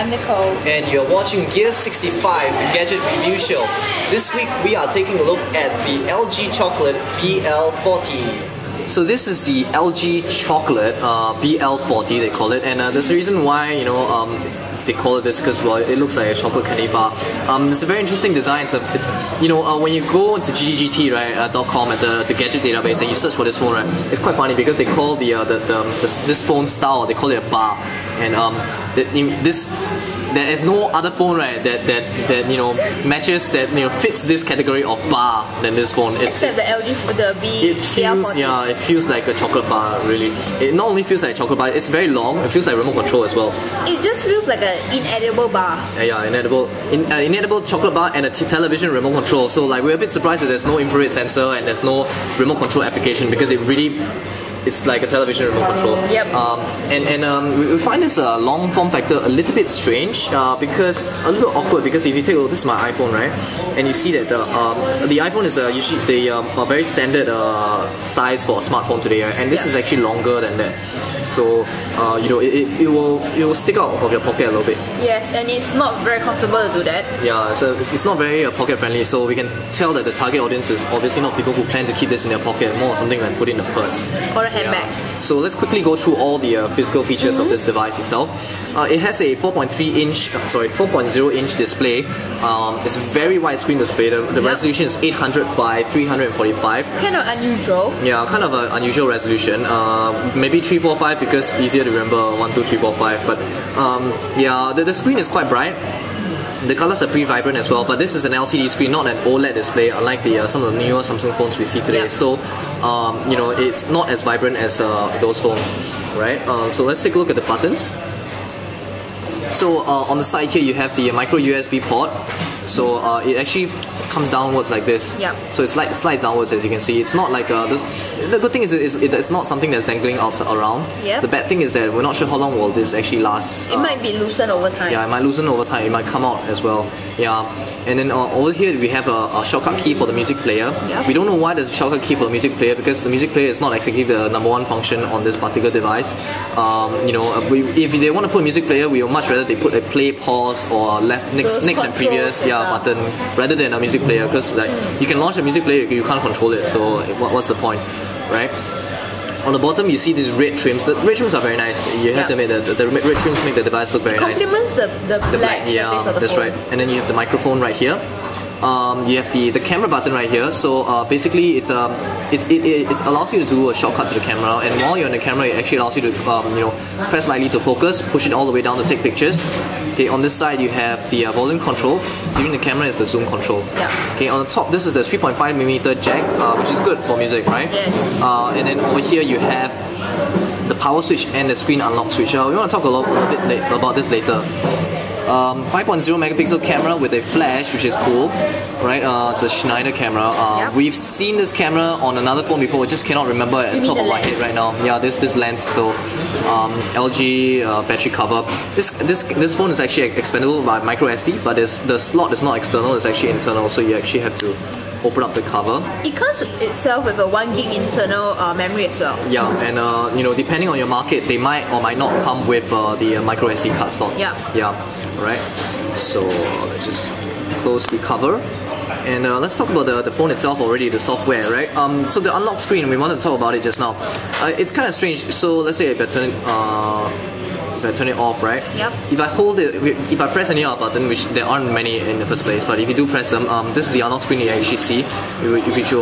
I'm Nicole. And you're watching Gear65, the Gadget Review Show. This week we are taking a look at the LG Chocolate BL40. So this is the LG Chocolate BL40 they call it, and there's a reason why they call it this because, well, it looks like a chocolate candy bar. It's a very interesting design. It's when you go into GGT .com at the gadget database and you search for this phone, right, it's quite funny because they call this phone style, they call it a bar, and there is no other phone, right, that matches, that fits this category of bar than this phone. Except the LG, the BL40. It feels like a chocolate bar, really. It not only feels like a chocolate bar, it's very long. It feels like remote control as well. It just feels like an inedible bar. Yeah, inedible chocolate bar and a television remote control. So like we're a bit surprised that there's no infrared sensor and there's no remote control application because it's like a television remote control. Yep. We find this long form factor a little bit strange because a little awkward, because if you take a look, this is my iPhone, right, and you see that the iPhone is usually the very standard size for a smartphone today, right? And this is actually longer than that. So it will stick out of your pocket a little bit. Yes, and it's not very comfortable to do that. Yeah, so it's not very pocket friendly. So we can tell that the target audience is obviously not people who plan to keep this in their pocket, more something like put in a purse or a handbag. Yeah. So let's quickly go through all the physical features of this device itself. It has a 4.0 inch display. It's a very wide screen display. The resolution is 800 by 345. Kind of unusual. Yeah, kind of an unusual resolution. Maybe 345 because easier to remember 1, 2, 3, 4, 5. But yeah, the screen is quite bright. The colors are pretty vibrant as well, but this is an LCD screen, not an OLED display, unlike some of the newer Samsung phones we see today. Yep. So, it's not as vibrant as those phones, right? So let's take a look at the buttons. So on the side here, you have the micro USB port. So it actually comes downwards like this. Yep. So it slides downwards, as you can see. It's not like this. The good thing is it's not something that's dangling outside around. Yep. The bad thing is that we're not sure how long will this actually last. It might be loosened over time. Yeah, it might loosen over time. It might come out as well. Yeah. And then over here we have a shortcut key for the music player. Yep. We don't know why there's a shortcut key for the music player, because the music player is not exactly the #1 function on this particular device. If they want to put a music player, we would much rather they put a play, pause, or next and previous button rather than a music player, because like you can launch a music player, you can't control it. So what's the point, right? On the bottom, you see these red trims. The red trims are very nice. You have to admit that the red trims make the device look very nice. It complements the black surface of the that's phone. right. And then you have the microphone right here. You have the camera button right here. So basically, it allows you to do a shortcut to the camera. And while you're on the camera, it actually allows you to press lightly to focus, push it all the way down to take pictures. Okay, on this side you have the volume control. During the camera is the zoom control. Yeah. Okay, on the top this is the 3.5mm jack, which is good for music, right? Yes. And then over here you have the power switch and the screen unlock switch. We want to talk a little bit about this later. 5.0 megapixel camera with a flash, which is cool, right? It's a Schneider camera. Yep. We've seen this camera on another phone before. I just cannot remember at the top of my head right now. Yeah, this lens. So LG battery cover. This phone is actually expandable by micro SD, but the slot is not external. It's actually internal. So you actually have to open up the cover. It comes itself with a 1 gig internal memory as well. Yeah, and depending on your market, they might or might not come with the micro SD card slot. Yeah. Yeah. Right. So let's just close the cover. And let's talk about the phone itself already, the software, right? So the unlock screen, we wanted to talk about it just now. It's kind of strange. So let's say if I turn it off, right? Yep. If I hold it, if I press any other button, which there aren't many in the first place, but if you do press them, this is the unlock screen you actually see, which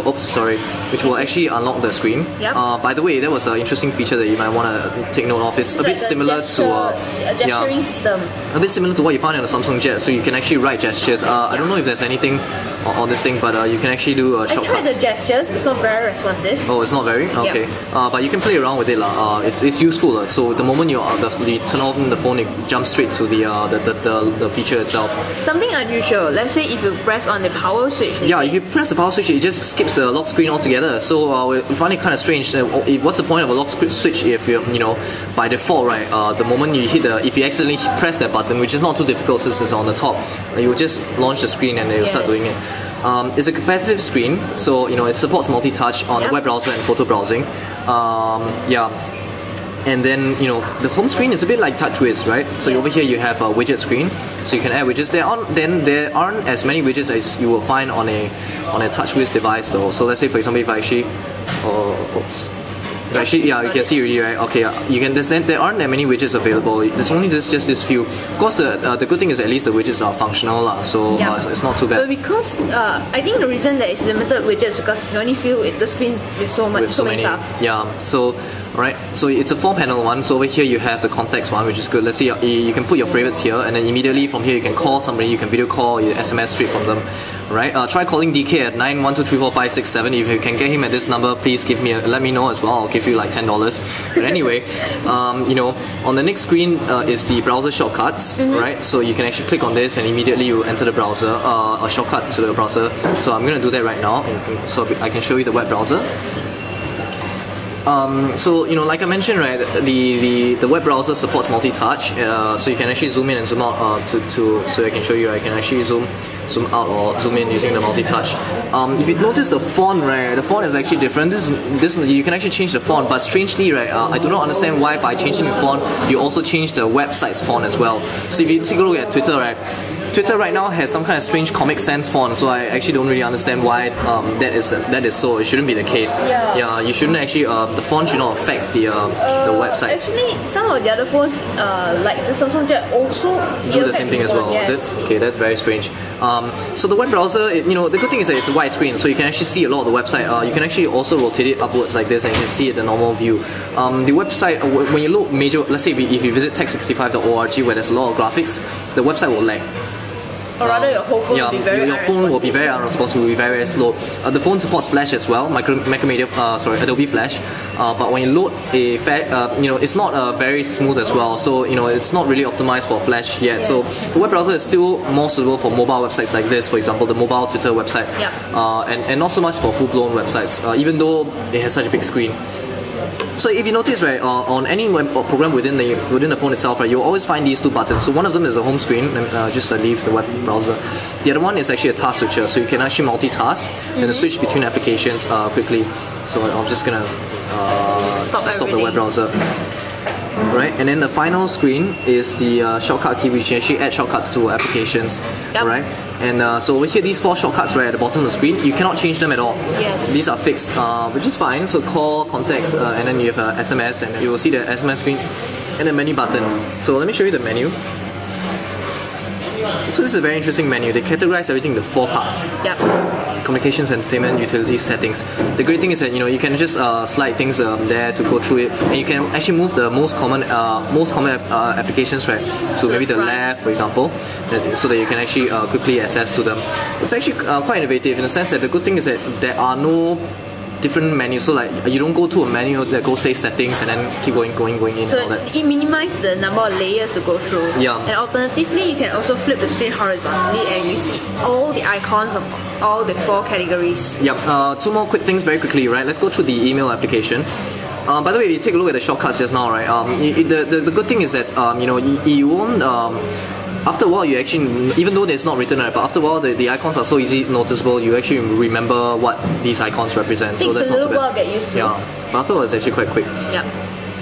will actually unlock the screen. Yep. By the way, that was an interesting feature that you might want to take note of. It's a bit similar to gesturing system. A bit similar to what you find on the Samsung Jet, so you can actually write gestures. I don't know if there's anything on this thing, but you can actually do shortcuts. I tried the gestures, it's not very responsive. Oh, it's not very? Okay. Yep. But you can play around with it. It's useful. So the moment you turn off the phone, it jumps straight to the feature itself. Something unusual. Let's say if you press on the power switch. Yeah, if you press the power switch, it just skips the lock screen altogether. So we find it kind of strange. What's the point of a lock switch if by default, right? The moment you if you accidentally press that button, which is not too difficult since it's on the top, you will just launch the screen and it will start doing it. It's a capacitive screen, so it supports multi-touch on the web browser and photo browsing. And then, you know, the home screen is a bit like TouchWiz, right? So over here you have a widget screen, so you can add widgets. There aren't as many widgets as you will find on a TouchWiz device though. So let's say for example if I actually, actually, yeah, you can see already, right? Okay, you can. There aren't that many widgets available. There's only just this few. Of course, the good thing is at least the widgets are functional, lah. So it's not too bad. But because I think the reason that it's limited widgets because you only fill the screen with so many stuff. Yeah. So. Right, so it's a 4-panel one. So over here you have the contacts one, which is good. Let's say you can put your favorites here, and then immediately from here you can call somebody, you can video call, you SMS straight from them. Right, try calling DK at 912345667. If you can get him at this number, please let me know as well. I'll give you like $10. But anyway, you know, on the next screen is the browser shortcuts. Right, so you can actually click on this and immediately you enter the browser, a shortcut to the browser. So I'm gonna do that right now, so I can show you the web browser. So you know, like I mentioned, right, the web browser supports multi-touch, so you can actually zoom in and zoom out so I can show you. I can actually zoom out or zoom in using the multi-touch. If you notice the font, right, the font is actually different. This you can actually change the font, but strangely, right, I do not understand why by changing the font you also change the website's font as well. So if you take a look at Twitter, right. Twitter right now has some kind of strange Comic Sans font, so I actually don't really understand why that is so. It shouldn't be the case. Yeah, you shouldn't actually. The font should not affect the website. Actually, some of the other phones, like the Samsung Jet, also do the same thing as well. Yes. Is it? Okay, that's very strange. So the web browser, you know, the good thing is that it's a wide screen, so you can actually see a lot of the website. You can actually also rotate it upwards like this, and you can see it in the normal view. The website, when you load major, let's say if you visit tech65.org where there's a lot of graphics, the website will lag. Or rather, your whole phone will be very your phone will be very unresponsive, will be very, very slow. The phone supports Flash as well, Adobe Flash. But when you load you know, it's not very smooth as well. So you know, it's not really optimized for Flash yet. Yes. So the web browser is still more suitable for mobile websites like this, for example, the mobile Twitter website, and not so much for full-blown websites, even though it has such a big screen. So if you notice, right, on any web program within the phone itself, right, you'll always find these two buttons. So one of them is the home screen. Just leave the web browser. The other one is actually a task switcher, so you can actually multitask and switch between applications quickly. So I'm just gonna stop the web browser. Right, and then the final screen is the shortcut key, which you actually add shortcuts to applications. Right, and so over here, these 4 shortcuts right at the bottom of the screen, you cannot change them at all. Yes. These are fixed, which is fine. So call, contacts, and then you have SMS, and you will see the SMS screen and the menu button. So let me show you the menu. So this is a very interesting menu. They categorize everything into 4 parts. Communications, entertainment, utilities, settings. The great thing is that, you know, you can just slide things there to go through it, and you can actually move the most common applications right to maybe the left, for example, so that you can actually quickly access to them. It's actually quite innovative in the sense that the good thing is that there are no different menus, so like you don't go to a menu that goes say settings and then keep going in so and all that. It minimizes the number of layers to go through. And alternatively, you can also flip the screen horizontally and you see all the icons of all the 4 categories. 2 more quick things very quickly, right? Let's go through the email application. By the way, if you take a look at the shortcuts just now, right? The good thing is that you know, you won't. After a while, you actually, even though it's not written, right, but after a while, the icons are so easy noticeable, you actually remember what these icons represent. So that's not too bad. Takes a little while to get used to. But after all, it's actually quite quick.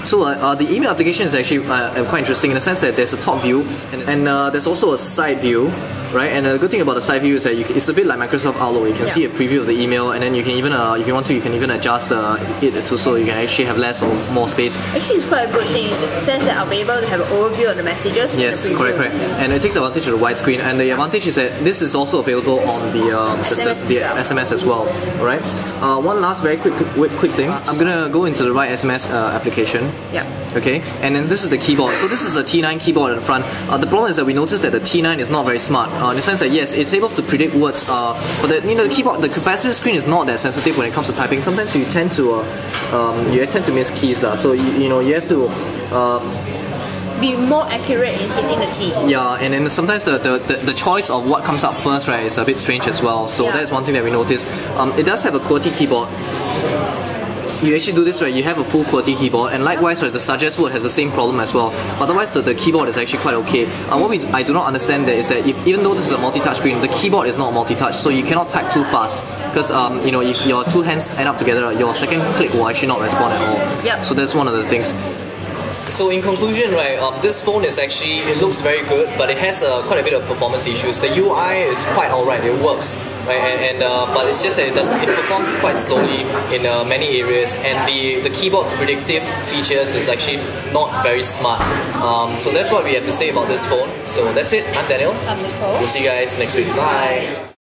So the email application is actually quite interesting in the sense that there's a top view and there's also a side view, right? And the good thing about the side view is that it's a bit like Microsoft Outlook. You can see a preview of the email, and then you can even, if you want to, you can even adjust it to so you can actually have less or more space. Actually, it's quite a good thing in the sense that I'll be able to have an overview of the messages. Yes, correct. And it takes advantage of the widescreen, and the advantage is that this is also available on the SMS as well, right? One last very quick thing. I'm gonna go into the right SMS application. Okay, and then this is the keyboard. So this is a T9 keyboard in front. The problem is that we noticed that the T9 is not very smart in the sense that yes, it's able to predict words, but the keyboard, the capacitive screen is not that sensitive when it comes to typing. Sometimes you tend to miss keys lah. So you have to be more accurate in hitting the key. And then sometimes the choice of what comes up first, right, is a bit strange as well. So that's one thing that we noticed. It does have a QWERTY keyboard. You actually do this, right, you have a full QWERTY keyboard, and likewise, right, the suggest word has the same problem as well. But otherwise, the keyboard is actually quite okay. What I do not understand that is that even though this is a multi-touch screen, the keyboard is not multi-touch, so you cannot type too fast. Because if your 2 hands end up together, your second click will actually not respond at all. So that's one of the things. So in conclusion, right, this phone is actually, it looks very good, but it has quite a bit of performance issues. The UI is quite alright, it works, right, but it's just that it performs quite slowly in many areas, and the keyboard's predictive features is actually not very smart. So that's what we have to say about this phone. So that's it. I'm Daniel. I'm Nicole. We'll see you guys next week. Bye.